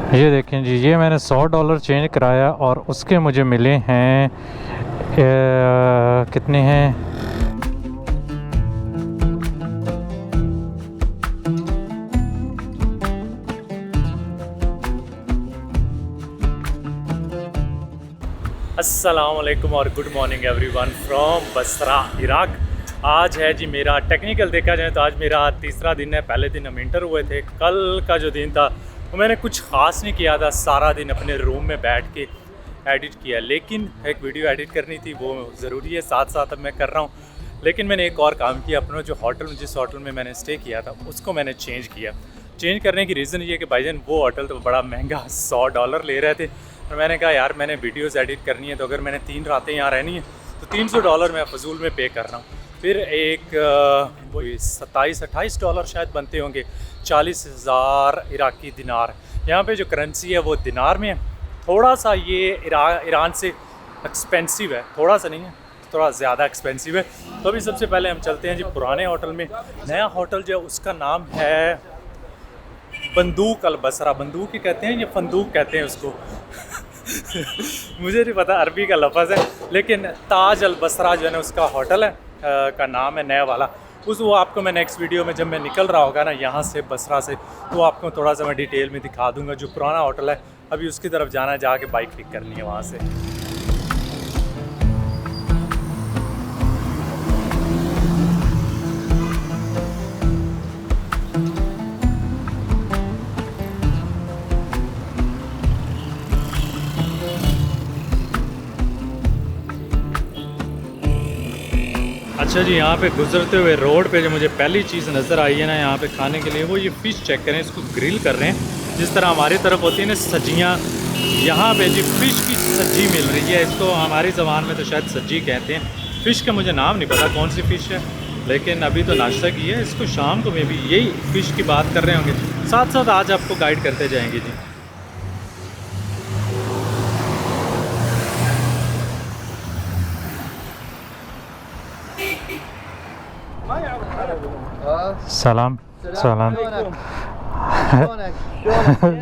ये देखें जी, ये मैंने $100 चेंज कराया और उसके मुझे मिले हैं कितने हैं, अस्सलाम वालेकुम और good morning everyone from Basra Iraq. आज है जी मेरा, टेक्निकल देखा जाए तो आज मेरा तीसरा दिन है। पहले दिन हम इंटर हुए थे। कल का जो दिन था वो मैंने कुछ ख़ास नहीं किया था, सारा दिन अपने रूम में बैठ के एडिट किया। लेकिन एक वीडियो एडिट करनी थी, वो ज़रूरी है, साथ साथ अब मैं कर रहा हूँ। लेकिन मैंने एक और काम किया, अपना जो होटल, जिस होटल में मैंने स्टे किया था उसको मैंने चेंज किया। चेंज करने की रीज़न ये है कि भाईजान वो होटल तो बड़ा महंगा $100 ले रहे थे और मैंने कहा यार मैंने वीडियोस एडिट करनी है, तो अगर मैंने 3 रातें यहाँ रहनी है तो $300 मैं फजूल में पे कर रहा हूँ। फिर एक वो $27-28 शायद बनते होंगे, 40,000 इराकी दिनार। यहाँ पे जो करेंसी है वो दिनार में है। थोड़ा सा ये ईरान से एक्सपेंसिव है, थोड़ा सा नहीं है, थोड़ा ज़्यादा एक्सपेंसिव है। तो अभी सबसे पहले हम चलते हैं जी पुराने होटल में। नया होटल जो है उसका नाम है बंदूक अल बसरा। बंदूक ही कहते हैं या फंदूक कहते हैं उसको मुझे नहीं पता अरबी का लफ्ज़ है, लेकिन ताज अल बसरा जो है ना उसका होटल है, का नाम है नया वाला। वो आपको मैं नेक्स्ट वीडियो में जब मैं निकल रहा होगा ना यहाँ से बसरा से, तो आपको थोड़ा सा मैं डिटेल में दिखा दूंगा। जो पुराना होटल है अभी उसकी तरफ जाना है, जाके बाइक पिक करनी है वहाँ से। अच्छा जी, यहाँ पे गुजरते हुए रोड पे जो मुझे पहली चीज़ नज़र आई है ना यहाँ पे खाने के लिए, वो ये फ़िश चेक करें। इसको ग्रिल कर रहे हैं, जिस तरह हमारी तरफ होती है ना सब्जियाँ, यहाँ पे जी फ़िश की सब्जी मिल रही है। इसको हमारी ज़बान में तो शायद सब्जी कहते हैं। फ़िश का मुझे नाम नहीं पता कौन सी फ़िश है, लेकिन अभी तो नाश्ता की है। इसको शाम को मे भी यही फ़िश की बात कर रहे होंगे। साथ साथ आज आपको गाइड करते जाएंगे जी। सलाम सलाम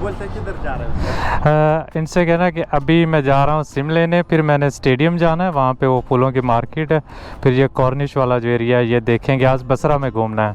बोलते किधर जा रहे हो? इनसे कहना कि अभी मैं जा रहा हूँ सिम लेने, फिर मैंने स्टेडियम जाना है, वहाँ पे वो फूलों की मार्केट है, फिर ये कॉर्निश वाला जो एरिया है ये देखेंगे। आज बसरा में घूमना है।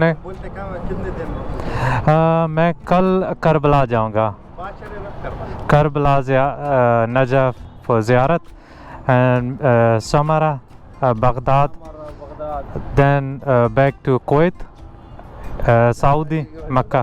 नहीं। बोलते कितने दिन? मैं कल करबला जाऊँगा। करबला नजफ ज़ियारत, Samarra, Baghdad, then back to Kuwait, Saudi, Mecca.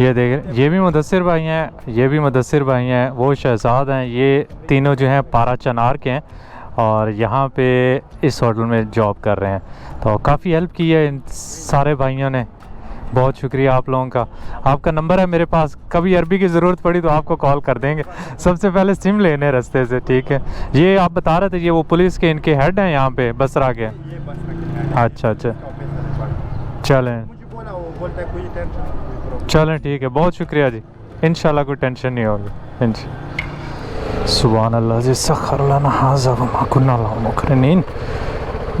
ये देख, ये भी मुदस्सिर भाई हैं, ये भी मुदस्सिर भाई हैं, वो शहजाद हैं। ये तीनों जो हैं पारा चनार के हैं और यहाँ पे इस होटल में जॉब कर रहे हैं। तो काफ़ी हेल्प की है इन सारे भाइयों ने, बहुत शुक्रिया आप लोगों का। आपका नंबर है मेरे पास, कभी अरबी की ज़रूरत पड़ी तो आपको कॉल कर देंगे। सबसे पहले सिम लेने रास्ते से, ठीक है। ये आप बता रहे थे ये वो पुलिस के इनके हेड हैं यहाँ पे बसरा के? अच्छा अच्छा, चलें चलें ठीक है, बहुत शुक्रिया जी। इंशाल्लाह कोई टेंशन नहीं होगी। सुभान अल्लाह जी, सखर लना हाज़ा व मा कुन्ना लहु मुक़रिनीन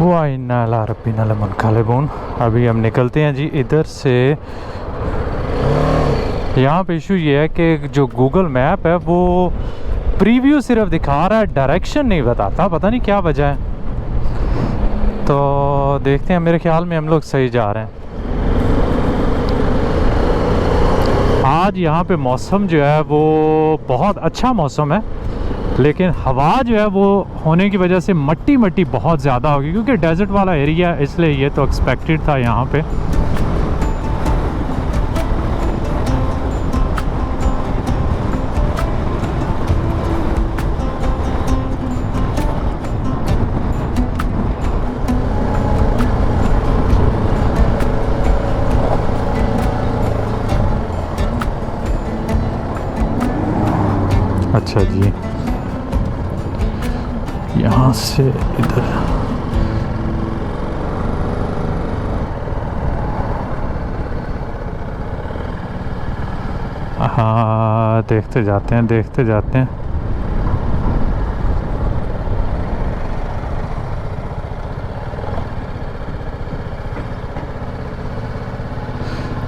व इन्ना इला रब्बिना लमुनक़लिबून। अभी हम निकलते हैं जी इधर से। यहाँ पे इशू ये है कि जो गूगल मैप है वो प्रीव्यू सिर्फ दिखा रहा है, डायरेक्शन नहीं बताता, पता नहीं क्या वजह है। तो देखते हैं, मेरे ख्याल में हम लोग सही जा रहे हैं। आज यहाँ पे मौसम जो है वो बहुत अच्छा मौसम है, लेकिन हवा जो है वो होने की वजह से मट्टी मट्टी बहुत ज़्यादा होगी, क्योंकि डेजर्ट वाला एरिया है, इसलिए ये तो एक्सपेक्टेड था यहाँ पे। अच्छा जी, यहाँ से इधर हाँ, देखते जाते हैं देखते जाते हैं।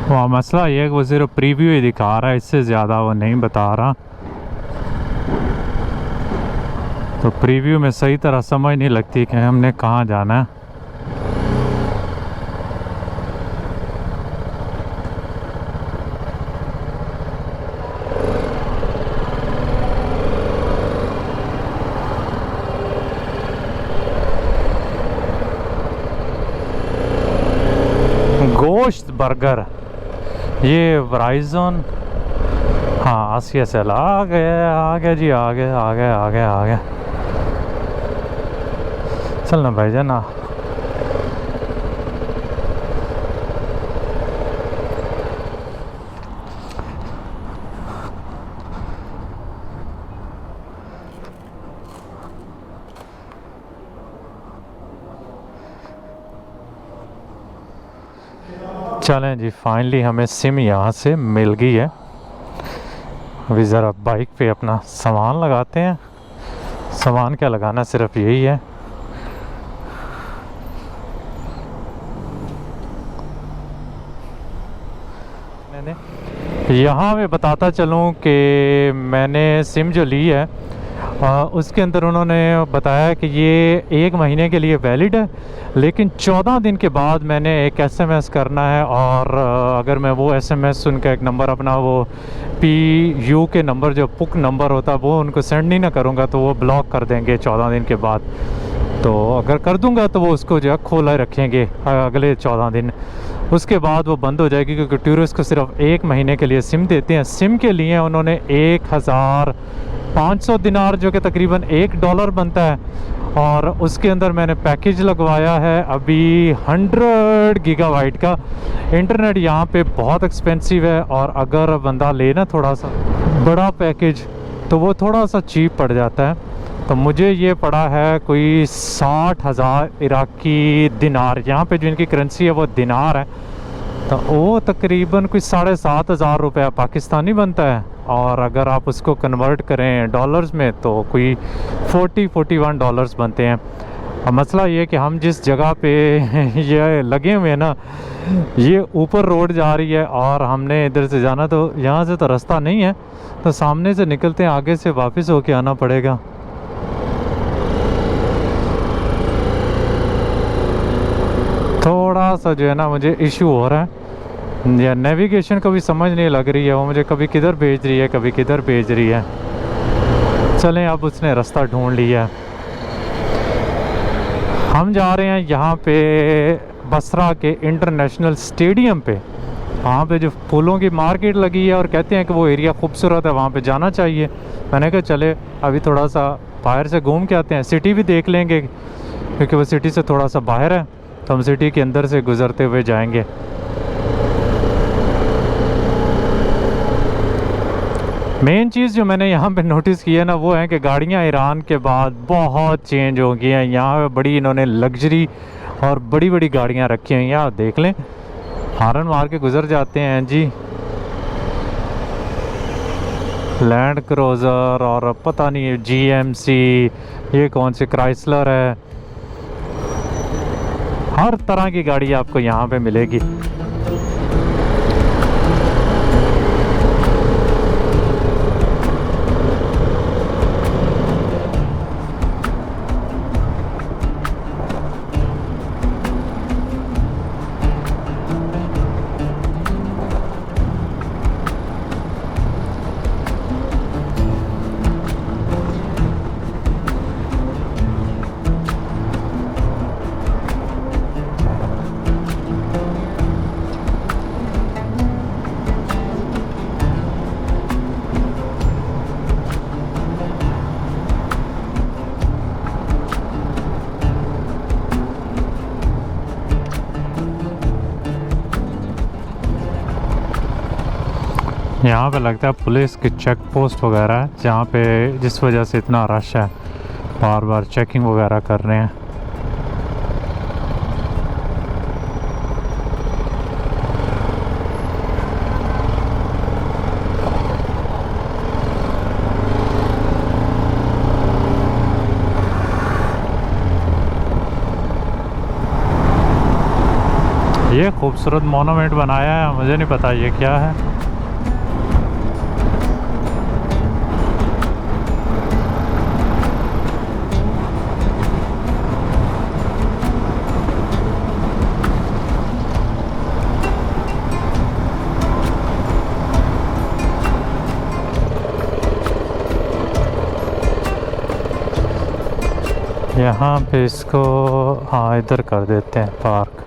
वहाँ मसला ये है कि वो सिर्फ प्रीव्यू ही दिखा रहा है, इससे ज़्यादा वो नहीं बता रहा। तो प्रीव्यू में सही तरह समझ नहीं लगती कि हमने कहाँ जाना है। गोश्त बर्गर, ये वराइजन, हाँ आसिया सेल आ गया जी, आ गया। चलना भाईजान ना। चलें जी, फाइनली हमें सिम यहाँ से मिल गई है। अभी ज़रा बाइक पे अपना सामान लगाते हैं। सामान क्या लगाना, सिर्फ यही है। यहाँ मैं बताता चलूँ कि मैंने सिम जो ली है उसके अंदर उन्होंने बताया कि ये 1 महीने के लिए वैलिड है, लेकिन 14 दिन के बाद मैंने एक SMS करना है, और अगर मैं वो SMS सुन के एक नंबर अपना वो PU के नंबर जो पुक नंबर होता है वो उनको सेंड नहीं ना करूँगा तो वो ब्लॉक कर देंगे 14 दिन के बाद। तो अगर कर दूंगा तो वो उसको जो है खोला रखेंगे अगले 14 दिन, उसके बाद वो बंद हो जाएगी, क्योंकि टूरिस्ट को सिर्फ 1 महीने के लिए सिम देते हैं। सिम के लिए उन्होंने 1500 दिनार जो कि तकरीबन $1 बनता है, और उसके अंदर मैंने पैकेज लगवाया है अभी 100 गीगाबाइट का। इंटरनेट यहाँ पे बहुत एक्सपेंसिव है, और अगर बंदा लेना थोड़ा सा बड़ा पैकेज तो वो थोड़ा सा चीप पड़ जाता है। तो मुझे ये पड़ा है कोई 60,000 इराकी दिनार, यहाँ पे जो इनकी करेंसी है वो दिनार है, तो वो तकरीबन कोई 7,500 रुपया पाकिस्तानी बनता है, और अगर आप उसको कन्वर्ट करें डॉलर्स में तो कोई 40-41 डॉलर्स बनते हैं। अब मसला ये कि हम जिस जगह पे ये लगे हुए हैं ना, ये ऊपर रोड जा रही है और हमने इधर से जाना, तो यहाँ से तो रास्ता नहीं है, तो सामने से निकलते हैं, आगे से वापस होके आना पड़ेगा। थोड़ा सा जो है ना मुझे इशू हो रहा है, या नेविगेशन का भी समझ नहीं लग रही है, वो मुझे कभी किधर भेज रही है कभी किधर भेज रही है। चलें, अब उसने रास्ता ढूंढ लिया। हम जा रहे हैं यहाँ पे बसरा के इंटरनेशनल स्टेडियम पे, वहाँ पे जो फूलों की मार्केट लगी है, और कहते हैं कि वो एरिया खूबसूरत है, वहाँ पे जाना चाहिए। मैंने कहा चले अभी थोड़ा सा बाहर से घूम के आते हैं, सिटी भी देख लेंगे, क्योंकि वो सिटी से थोड़ा सा बाहर है, तो हम सिटी के अंदर से गुजरते हुए जाएंगे। मेन चीज़ जो मैंने यहाँ पे नोटिस की है ना, वो है कि गाड़ियाँ ईरान के बाद बहुत चेंज हो गई हैं। यहाँ पे बड़ी इन्होंने लग्जरी और बड़ी बड़ी गाड़ियाँ रखी हुई हैं, आप देख लें, हॉर्न मार के गुजर जाते हैं जी। लैंड क्रूज़र और पता नहीं GMC, ये कौन सी क्राइसलर है, हर तरह की गाड़ी आपको यहाँ पे मिलेगी। यहाँ पे लगता है पुलिस की चेक पोस्ट वगैरह है, जहाँ पे जिस वजह से इतना रश है, बार बार चेकिंग वगैरह कर रहे हैं। ये खूबसूरत मोनूमेंट बनाया है, मुझे नहीं पता ये क्या है। यहाँ पे इसको हाँ इधर कर देते हैं पार्क।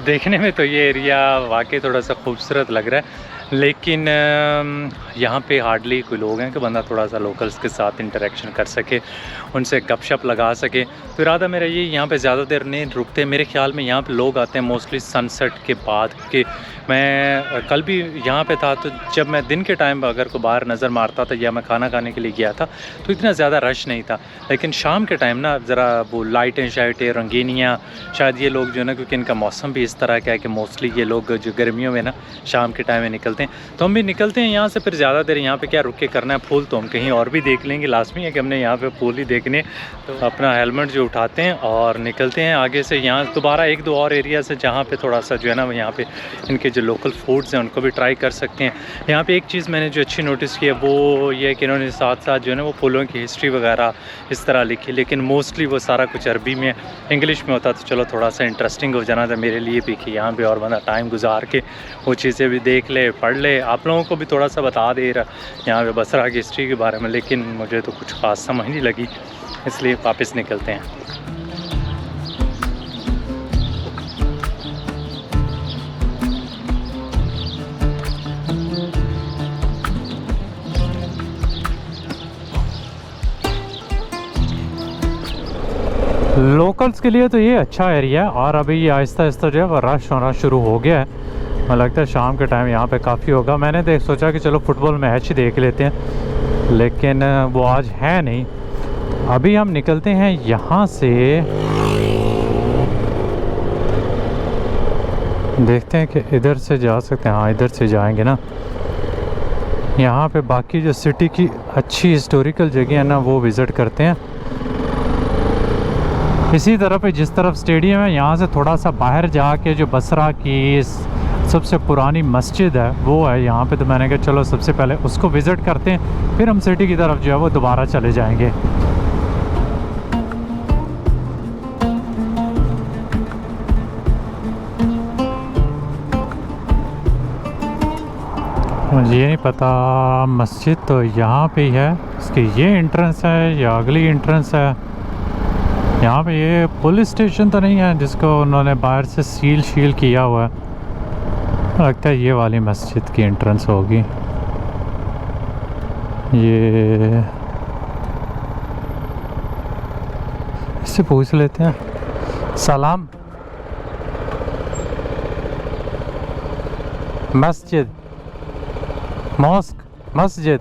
देखने में तो ये एरिया वाकई थोड़ा सा खूबसूरत लग रहा है, लेकिन यहाँ पे हार्डली कोई लोग हैं कि बंदा थोड़ा सा लोकल्स के साथ इंटरेक्शन कर सके, उनसे गपशप लगा सके। तो इरादा मेरा ये यहाँ पे ज़्यादा देर नहीं रुकते। मेरे ख्याल में यहाँ पे लोग आते हैं मोस्टली सनसेट के बाद के। मैं कल भी यहाँ पे था, तो जब मैं दिन के टाइम अगर को बाहर नज़र मारता था या मैं खाना खाने के लिए गया था तो इतना ज़्यादा रश नहीं था। लेकिन शाम के टाइम ना ज़रा वो लाइटें शाइटें रंगीनियाँ, शायद ये लोग जो है ना, क्योंकि इनका मौसम भी इस तरह का है कि मोस्टली ये लोग जो गर्मियों में ना शाम के टाइम में निकलते हैं, तो हम भी निकलते हैं यहाँ से। फिर ज़्यादा देर यहाँ पे क्या रुक के करना है, फूल तो हम कहीं और भी देख लेंगे। लाजमी है कि हमने यहाँ पे फूल ही देखने, तो अपना हेलमेट जो उठाते हैं और निकलते हैं आगे से। यहाँ दोबारा एक दो और एरिया से जहाँ पे थोड़ा सा जो है ना, यहाँ पे इनके जो लोकल फूड्स हैं उनको भी ट्राई कर सकते हैं। यहाँ पे एक चीज़ मैंने जो अच्छी नोटिस की है वो ये है कि इन्होंने साथ साथ जो है ना वो फूलों की हिस्ट्री वगैरह इस तरह लिखी, लेकिन मोस्टली वो सारा कुछ अरबी में, इंग्लिश में होता तो चलो थोड़ा सा इंटरेस्टिंग हो जाना था मेरे लिए भी कि यहाँ पे और बंदा टाइम गुजार के वो चीज़ें भी देख ले, पढ़ ले, आप लोगों को भी थोड़ा सा बता दे रहा यहाँ पे बसरा की हिस्ट्री के बारे में। लेकिन मुझे तो कुछ ख़ास समझ नहीं लगी, इसलिए वापस निकलते हैं। लोकल्स के लिए तो ये अच्छा एरिया है, और अभी ये आहिस्ता आहिस्ता जो है वो रश होना शुरू हो गया है। मुझे लगता है शाम के टाइम यहाँ पे काफ़ी होगा। मैंने देख सोचा कि चलो फुटबॉल मैच ही देख लेते हैं, लेकिन वो आज है नहीं। अभी हम निकलते हैं यहाँ से, देखते हैं कि इधर से जा सकते हैं। हाँ इधर से जाएंगे ना। यहाँ पे बाकी जो सिटी की अच्छी हिस्टोरिकल जगह है ना वो विज़िट करते हैं। इसी तरफ पे जिस तरफ स्टेडियम है, यहाँ से थोड़ा सा बाहर जाके जो बसरा की सबसे पुरानी मस्जिद है वो है यहाँ पे। तो मैंने कहा चलो सबसे पहले उसको विज़िट करते हैं, फिर हम सिटी की तरफ जो है वो दोबारा चले जाएंगे। मुझे ये नहीं पता, मस्जिद तो यहाँ पे ही है, इसकी ये एंट्रेंस है या अगली एंट्रेंस है। यहाँ पे ये पुलिस स्टेशन तो नहीं है जिसको उन्होंने बाहर से सील किया हुआ है, लगता है ये वाली मस्जिद की एंट्रेंस होगी। ये इससे पूछ लेते हैं। सलाम, मस्जिद, मॉस्क, मस्जिद,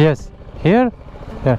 yes here, yeah,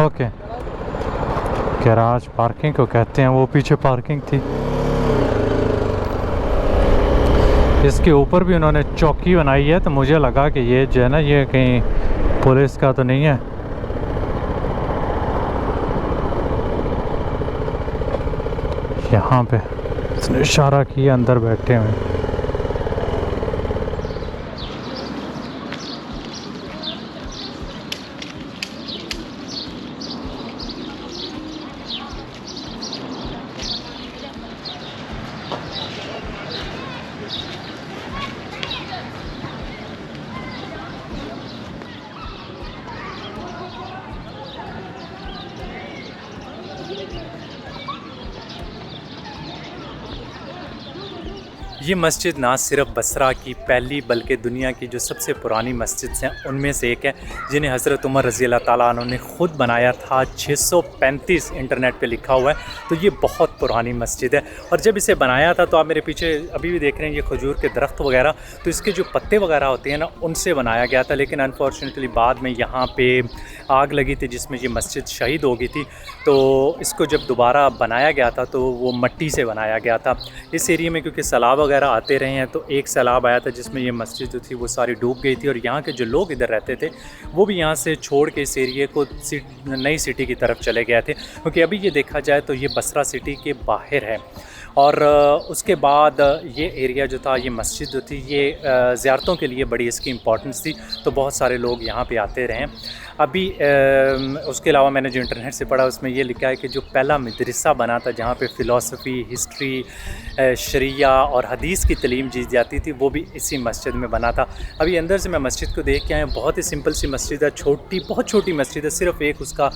okay. Garage parking को कहते हैं, वो पीछे पार्किंग थी। इसके ऊपर भी उन्होंने चौकी बनाई है, तो मुझे लगा कि ये जो है ना ये कहीं पुलिस का तो नहीं है। यहाँ पे इसने इशारा किया, अंदर बैठे हुए। ये मस्जिद ना सिर्फ बसरा की पहली बल्कि दुनिया की जो सबसे पुरानी मस्जिद हैं उनमें से एक है, जिन्हें हज़रत उमर रज़ी अल्लाह ताला अन्हु ने ख़ुद बनाया था। 635 इंटरनेट पे लिखा हुआ है, तो ये बहुत पुरानी मस्जिद है। और जब इसे बनाया था तो आप मेरे पीछे अभी भी देख रहे हैं ये खजूर के दरख्त वगैरह, तो इसके जो पत्ते वगैरह होते हैं ना उनसे बनाया गया था। लेकिन अनफॉर्चुनेटली बाद में यहाँ पे आग लगी थी जिसमें ये मस्जिद शहीद हो गई थी, तो इसको जब दोबारा बनाया गया था तो वो मिट्टी से बनाया गया था। इस एरिया में क्योंकि सैलाब वगैरह आते रहे हैं, तो एक सैलाब आया था जिसमें ये मस्जिद जो थी वो सारी डूब गई थी, और यहाँ के जो लोग इधर रहते थे वो भी यहाँ से छोड़ के इस एरिए को नई सिटी की तरफ चले गए थे। क्योंकि अभी ये देखा जाए तो ये बसरा सिटी के बाहर है। और उसके बाद ये एरिया जो था, ये मस्जिद जो थी, ये ज़ियारतों के लिए बड़ी इसकी इम्पोर्टेंस थी, तो बहुत सारे लोग यहाँ पे आते रहे। अभी उसके अलावा मैंने जो इंटरनेट से पढ़ा उसमें ये लिखा है कि जो पहला मदरसा बना था जहाँ पे फ़िलासफ़ी, हिस्ट्री, शरिया और हदीस की तालीम दी जाती थी, वो भी इसी मस्जिद में बना था। अभी अंदर से मैं मस्जिद को देख के आया, बहुत ही सिंपल सी मस्जिद है, छोटी, बहुत छोटी मस्जिद है, सिर्फ एक उसका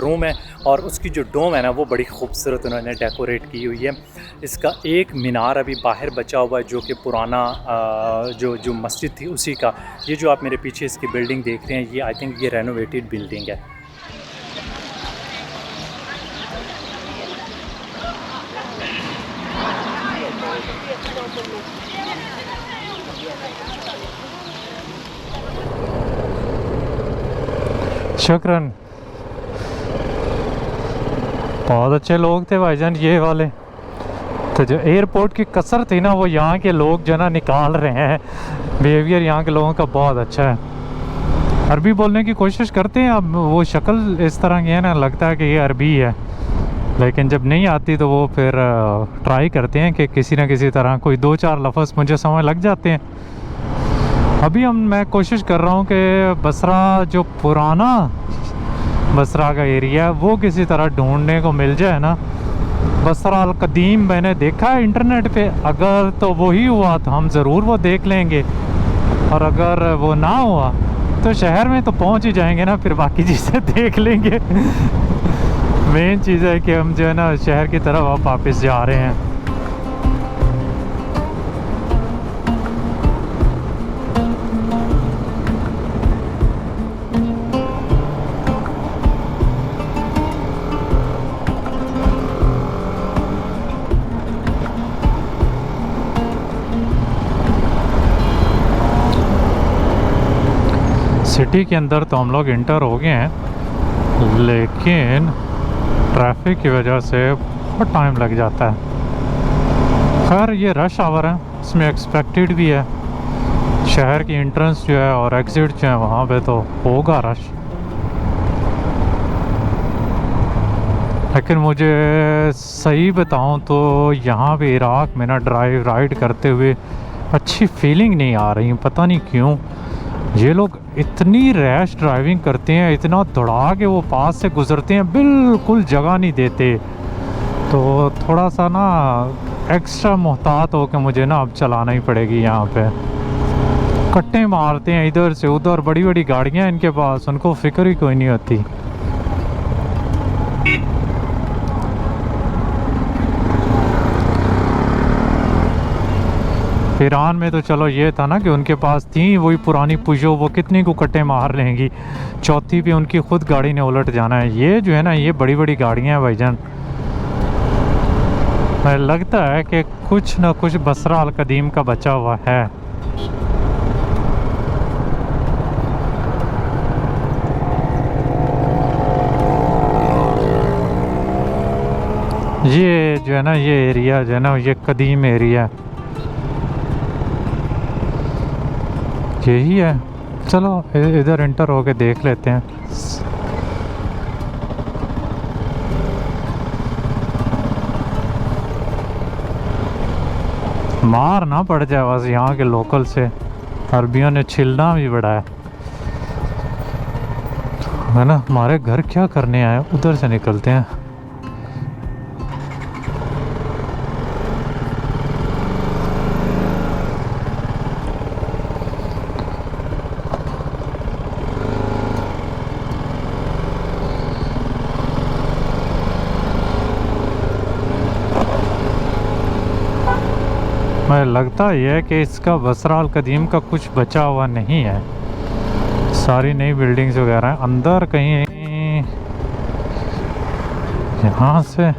रूम है, और उसकी जो डोम है ना वो बड़ी खूबसूरत उन्होंने डेकोरेट की हुई है। इसका एक मीनार अभी बाहर बचा हुआ है जो कि पुराना जो मस्जिद थी उसी का। ये जो आप मेरे पीछे इसकी बिल्डिंग देख रहे हैं, ये आई थिंक ये रेनोवेटेड बिल्डिंग है। शुक्रन, बहुत अच्छे लोग थे भाईजान ये वाले। तो जो एयरपोर्ट की कसर थी ना वो यहाँ के लोग जो ना निकाल रहे हैं। बिहेवियर यहाँ के लोगों का बहुत अच्छा है। अरबी बोलने की कोशिश करते हैं, अब वो शक्ल इस तरह की है ना, लगता है कि ये अरबी है, लेकिन जब नहीं आती तो वो फिर ट्राई करते हैं कि किसी न किसी तरह कोई 2-4 लफ्ज़ मुझे समझ लग जाते हैं। अभी मैं कोशिश कर रहा हूँ कि बसरा जो पुराना बसरा का एरिया है वो किसी तरह ढूंढने को मिल जाए ना। बसरा अल कदीम मैंने देखा है इंटरनेट पे, अगर तो वही हुआ तो हम ज़रूर वो देख लेंगे, और अगर वो ना हुआ तो शहर में तो पहुंच ही जाएंगे ना, फिर बाकी चीज़ें देख लेंगे। मेन चीज़ है कि हम जो है ना शहर की तरफ अब वापस जा रहे हैं। सिटी के अंदर तो हम लोग इंटर हो गए हैं, लेकिन ट्रैफिक की वजह से बहुत टाइम लग जाता है। खैर ये रश आवर है, इसमें एक्सपेक्टेड भी है। शहर की एंट्रेंस जो है और एग्ज़िट जो है वहाँ पे तो होगा रश, लेकिन मुझे सही बताऊँ तो यहाँ पे इराक़ में ना राइड करते हुए अच्छी फीलिंग नहीं आ रही। पता नहीं क्यों ये लोग इतनी रैश ड्राइविंग करते हैं, इतना दौड़ा के वो पास से गुजरते हैं, बिल्कुल जगह नहीं देते। तो थोड़ा सा ना एक्स्ट्रा मोहतात हो के मुझे ना अब चलाना ही पड़ेगी। यहाँ पे कट्टे मारते हैं इधर से उधर, बड़ी बड़ी गाड़ियाँ इनके पास, उनको फिक्र ही कोई नहीं होती। ईरान में तो चलो ये था ना कि उनके पास थी वही पुरानी पुजो, वो कितनी को कट्टे मार लेंगी, चौथी पे उनकी खुद गाड़ी ने उलट जाना है। ये जो है ना ये बड़ी बड़ी गाड़ियाँ हैं भाईजान। लगता है कि कुछ ना कुछ बसरा अल कदीम का बचा हुआ है। ये जो है ना ये एरिया जो है ना ये कदीम एरिया यही है। चलो इधर इंटर होके देख लेते हैं। मार ना पड़ जाए बस यहाँ के लोकल से, अरबियों ने छिलना भी बड़ा है ना। हमारे घर क्या करने आए, उधर से निकलते हैं। मुझे लगता ही है कि इसका बसरा अल कदीम का कुछ बचा हुआ नहीं है, सारी नई बिल्डिंग्स वगैरह हैं। अंदर कहीं यहाँ से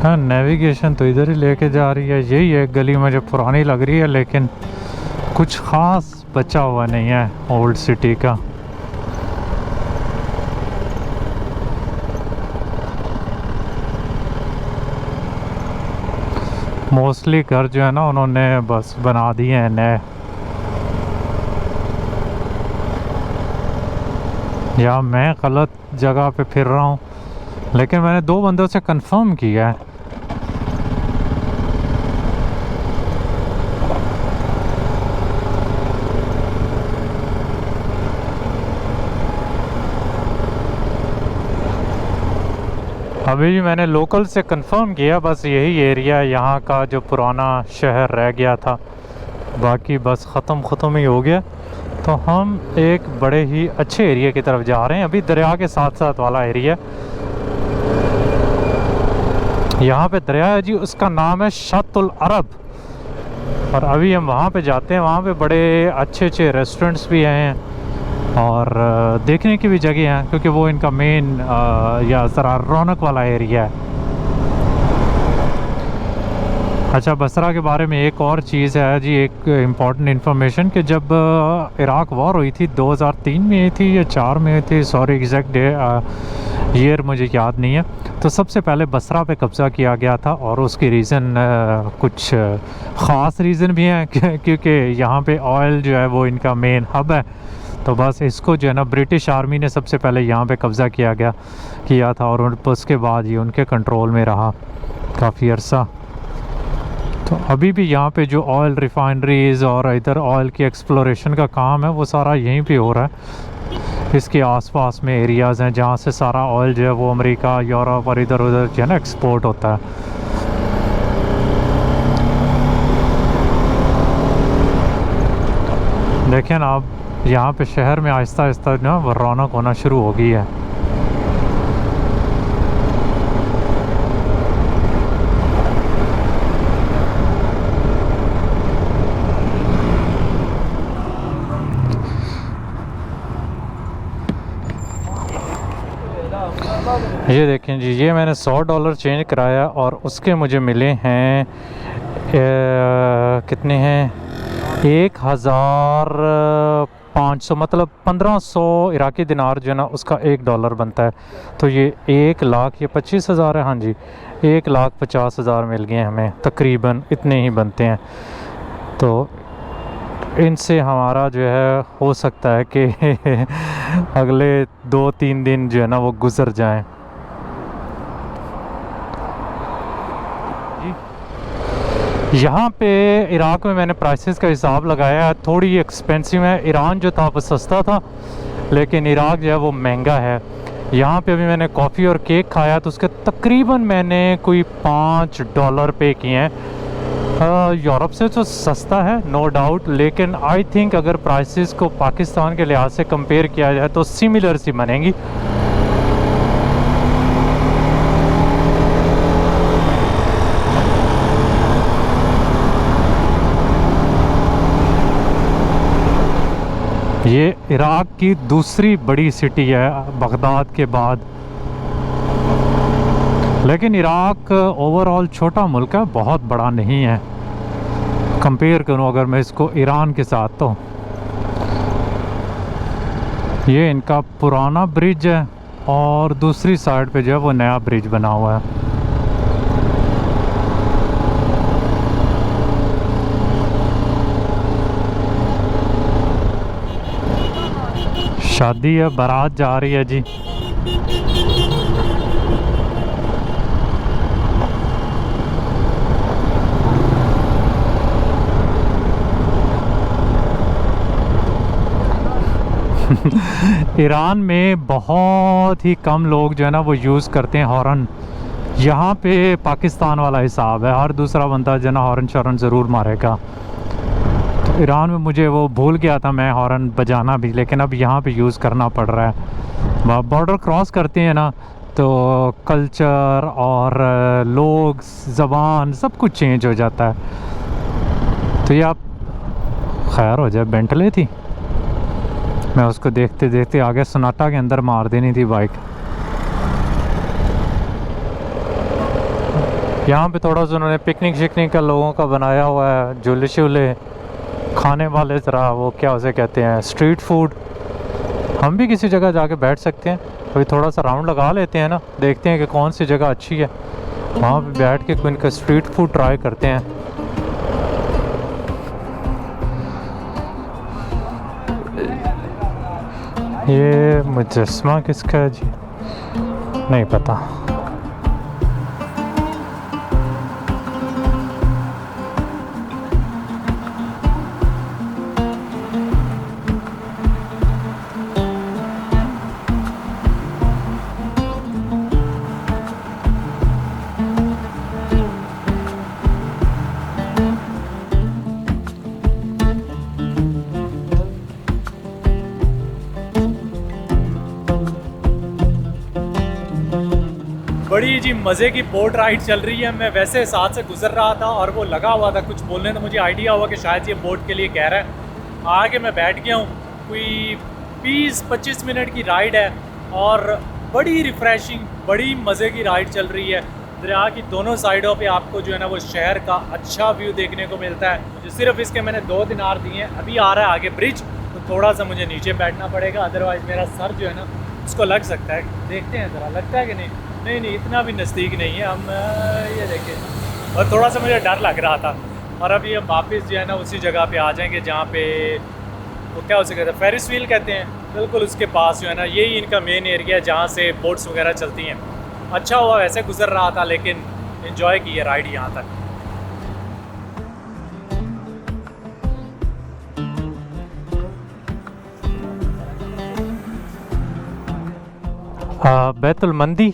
हाँ, नेविगेशन तो इधर ही लेके जा रही है। यही एक गली मुझे पुरानी लग रही है, लेकिन कुछ ख़ास बचा हुआ नहीं है ओल्ड सिटी का। मोस्टली घर जो है ना उन्होंने बस बना दिए हैं नए। या मैं गलत जगह पे फिर रहा हूँ, लेकिन मैंने 2 बंदों से कंफर्म किया है। अभी भी मैंने लोकल से कंफर्म किया, बस यही एरिया यहाँ का जो पुराना शहर रह गया था, बाकी बस ख़त्म ही हो गया। तो हम एक बड़े ही अच्छे एरिया की तरफ जा रहे हैं, अभी दरिया के साथ साथ वाला एरिया। यहाँ पे दरिया है जी, उसका नाम है शत्तुल अरब, और अभी हम वहाँ पे जाते हैं। वहाँ पे बड़े अच्छे रेस्टोरेंट्स भी हैं और देखने की भी जगह हैं, क्योंकि वो इनका मेन या ज़रा रौनक वाला एरिया है। अच्छा, बसरा के बारे में एक और चीज़ है जी, एक इम्पॉर्टेंट इन्फॉर्मेशन, कि जब इराक वॉर हुई थी 2003 में हुई थी या 4 में हुई थी, सॉरी एग्जैक्ट डे ईयर मुझे याद नहीं है। तो सबसे पहले बसरा पे कब्ज़ा किया गया था, और उसकी रीज़न कुछ ख़ास रीज़न भी हैं क्योंकि यहाँ पे ऑयल जो है वो इनका मेन हब है। तो बस इसको जो है ना ब्रिटिश आर्मी ने सबसे पहले यहाँ पे कब्ज़ा किया था, और उसके बाद ये उनके कंट्रोल में रहा काफ़ी अरसा। तो अभी भी यहाँ पे जो ऑयल रिफाइनरीज़ और इधर ऑयल की एक्सप्लोरेशन का काम है वो सारा यहीं पे हो रहा है। इसके आसपास में एरियाज़ हैं जहाँ से सारा ऑयल जो है वो अमेरिका, यूरोप और इधर उधर जो है ना एक्सपोर्ट होता है। देखें ना, अब यहाँ पे शहर में आहिस्ता आहिस्ता ना रौनक होना शुरू हो गई है। ये देखें जी, ये मैंने $100 चेंज कराया और उसके मुझे मिले हैं कितने हैं, 1500, मतलब 1500 इराकी दिनार जो है ना उसका $1 बनता है। तो ये 1 लाख, ये 25,000 है। हाँ जी, 1,50,000 मिल गए हमें, तकरीबन इतने ही बनते हैं। तो इनसे हमारा जो है हो सकता है कि अगले 2-3 दिन जो है ना वो गुज़र जाएं। यहाँ पे इराक में मैंने प्राइसेस का हिसाब लगाया है, थोड़ी एक्सपेंसिव है। ईरान जो था वो सस्ता था, लेकिन इराक जो है वो महंगा है। यहाँ पे अभी मैंने कॉफ़ी और केक खाया तो उसके तकरीबन मैंने कोई $5 पे किए हैं। यूरोप से तो सस्ता है नो डाउट, लेकिन आई थिंक अगर प्राइसेस को पाकिस्तान के लिहाज से कंपेयर किया जाए तो सिमिलर सी बनेंगी। ये इराक की दूसरी बड़ी सिटी है बगदाद के बाद, लेकिन इराक ओवरऑल छोटा मुल्क है, बहुत बड़ा नहीं है कंपेयर करूं अगर मैं इसको ईरान के साथ। तो ये इनका पुराना ब्रिज है और दूसरी साइड पे जो है वो नया ब्रिज बना हुआ है। शादी है, बारात जा रही है जी। ईरान में बहुत ही कम लोग जो है ना वो यूज़ करते हैं हॉर्न। यहाँ पे पाकिस्तान वाला हिसाब है, हर दूसरा बंदा जो है ना हॉर्न शॉर्न ज़रूर मारेगा। तो ईरान में मुझे वो भूल गया था मैं हॉर्न बजाना भी, लेकिन अब यहाँ पे यूज़ करना पड़ रहा है। बॉर्डर क्रॉस करते हैं ना तो कल्चर और लोग, ज़बान, सब कुछ चेंज हो जाता है। तो ये आप खैर हो जाए, बेंटले थी, मैं उसको देखते देखते आगे सोनाटा के अंदर मार देनी थी बाइक। यहाँ पे थोड़ा सा उन्होंने पिकनिक शिकनिक का लोगों का बनाया हुआ है, झूले शूले खाने वाले, ज़रा वो क्या उसे कहते हैं, स्ट्रीट फूड। हम भी किसी जगह जाके बैठ सकते हैं, अभी थोड़ा सा राउंड लगा लेते हैं ना, देखते हैं कि कौन सी जगह अच्छी है, वहाँ पे बैठ के कोई इनका स्ट्रीट फूड ट्राई करते हैं। ये मुजस्मा किसका है जी, नहीं पता। बड़ी जी मज़े की बोट राइड चल रही है। मैं वैसे साथ से गुजर रहा था और वो लगा हुआ था कुछ बोलने, तो मुझे आइडिया हुआ कि शायद ये बोट के लिए कह रहा है। आगे मैं बैठ गया हूँ। कोई 20-25 मिनट की राइड है और बड़ी रिफ़्रेशिंग, बड़ी मज़े की राइड चल रही है। दरिया की दोनों साइडों पे आपको जो है ना वो शहर का अच्छा व्यू देखने को मिलता है। मुझे सिर्फ इसके मैंने 2 दिनार दिए हैं। अभी आ रहा है आगे ब्रिज, तो थोड़ा सा मुझे नीचे बैठना पड़ेगा, अदरवाइज़ मेरा सर जो है ना उसको लग सकता है। देखते हैं ज़रा, लगता है कि नहीं। नहीं, इतना भी नज़दीक नहीं है। हम ये देखें, और थोड़ा सा मुझे डर लग रहा था। और अभी हम वापस जो है ना उसी जगह पे आ जाएंगे जहाँ पे वो क्या उसे कहते हैं, फेरिस व्हील कहते हैं, बिल्कुल उसके पास जो है ना यही इनका मेन एरिया है जहाँ से बोट्स वगैरह चलती हैं। अच्छा हुआ वैसे गुजर रहा था, लेकिन इन्जॉय की है राइड यहाँ तक। बैतुल मंदी।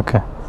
ओके।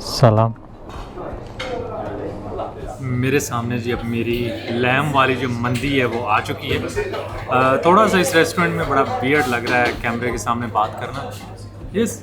सलाम। मेरे सामने जी अब मेरी लैम वाली जो मंदी है वो आ चुकी है। थोड़ा सा इस रेस्टोरेंट में बड़ा वियर्ड लग रहा है कैमरे के सामने बात करना। यस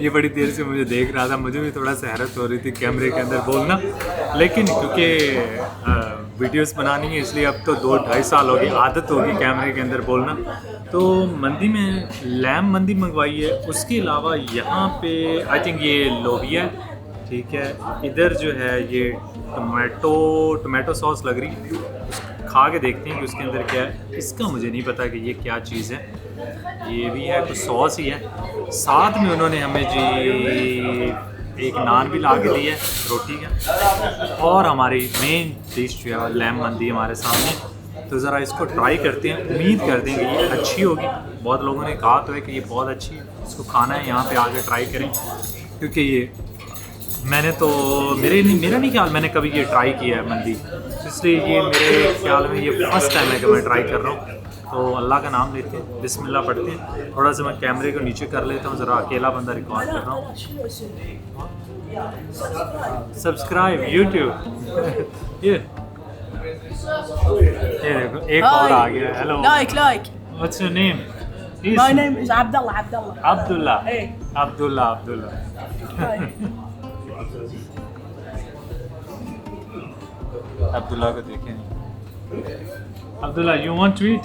ये बड़ी देर से मुझे देख रहा था, मुझे भी थोड़ा सा हैरत हो रही थी कैमरे के अंदर बोलना, लेकिन क्योंकि वीडियोस बनानी है इसलिए अब तो 2-2.5 साल हो गई, आदत होगी कैमरे के अंदर बोलना। तो मंदी में लैम मंदी मंगवाई है। उसके अलावा यहाँ पे आई थिंक ये लोबिया है, ठीक है। इधर जो है ये टोमेटो सॉस लग रही है, खा के देखते हैं कि उसके अंदर क्या है। इसका मुझे नहीं पता कि ये क्या चीज़ है। ये भी है, कुछ सॉस ही है। साथ में उन्होंने हमें जी एक नान भी ला के दिया है रोटी का, और हमारी मेन डिश जो है लैम मंदी हमारे सामने। तो ज़रा इसको ट्राई करते हैं, उम्मीद करते हैं कि ये अच्छी होगी। बहुत लोगों ने कहा तो है कि ये बहुत अच्छी है, इसको खाना है, यहाँ पे आके ट्राई करें। क्योंकि ये मैंने तो मेरा नहीं ख्याल मैंने कभी ये ट्राई किया है मंदी, इसलिए ये मेरे ख्याल में ये फर्स्ट टाइम है कि मैं ट्राई कर रहा हूँ। तो अल्लाह का नाम लेते हैं, बिस्मिल्लाह पढ़ते हैं। थोड़ा सा मैं कैमरे को नीचे कर लेता हूँ, ज़रा अकेला बंदा रिकॉर्ड कर रहा हूँ। सब्सक्राइब यूट्यूब ये देखो एक और आ गया। Hello, Like. What's your name? My name is Abdullah. Abdullah. Hey. Abdullah Hi. Abdullah को देखें। Abdullah, you want to eat?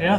Yeah?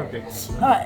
Okay.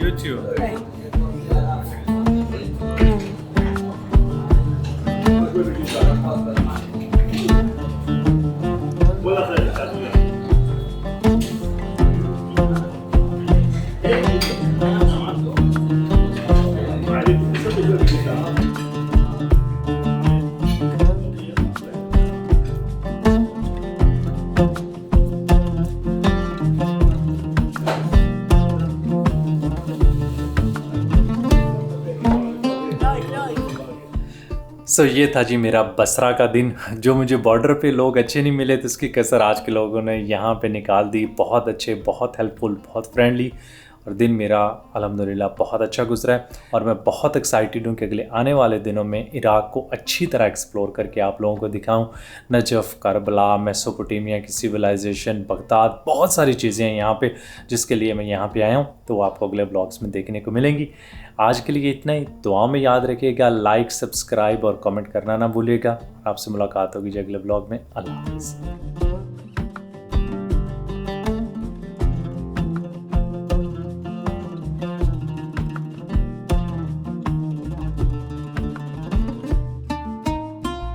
YouTube. Hey. सो ये था जी मेरा बसरा का दिन। जो मुझे बॉर्डर पे लोग अच्छे नहीं मिले तो उसकी कसर आज के लोगों ने यहाँ पे निकाल दी। बहुत अच्छे, बहुत हेल्पफुल, बहुत फ्रेंडली, और दिन मेरा अल्हम्दुलिल्लाह बहुत अच्छा गुजरा है। और मैं बहुत एक्साइटेड हूँ कि अगले आने वाले दिनों में इराक़ को अच्छी तरह एक्सप्लोर करके आप लोगों को दिखाऊं। नजफ़, करबला, मेसोपोटामिया की सिविलाइजेशन, बगदाद, बहुत सारी चीज़ें हैं यहाँ पे जिसके लिए मैं यहाँ पे आया हूँ, तो वो आपको अगले ब्लॉग्स में देखने को मिलेंगी। आज के लिए इतना ही। दुआ में याद रखिएगा, लाइक, सब्सक्राइब और कमेंट करना ना भूलिएगा। आपसे मुलाकात होगी अगले ब्लॉग में। अल्लाह हाफ़िज़।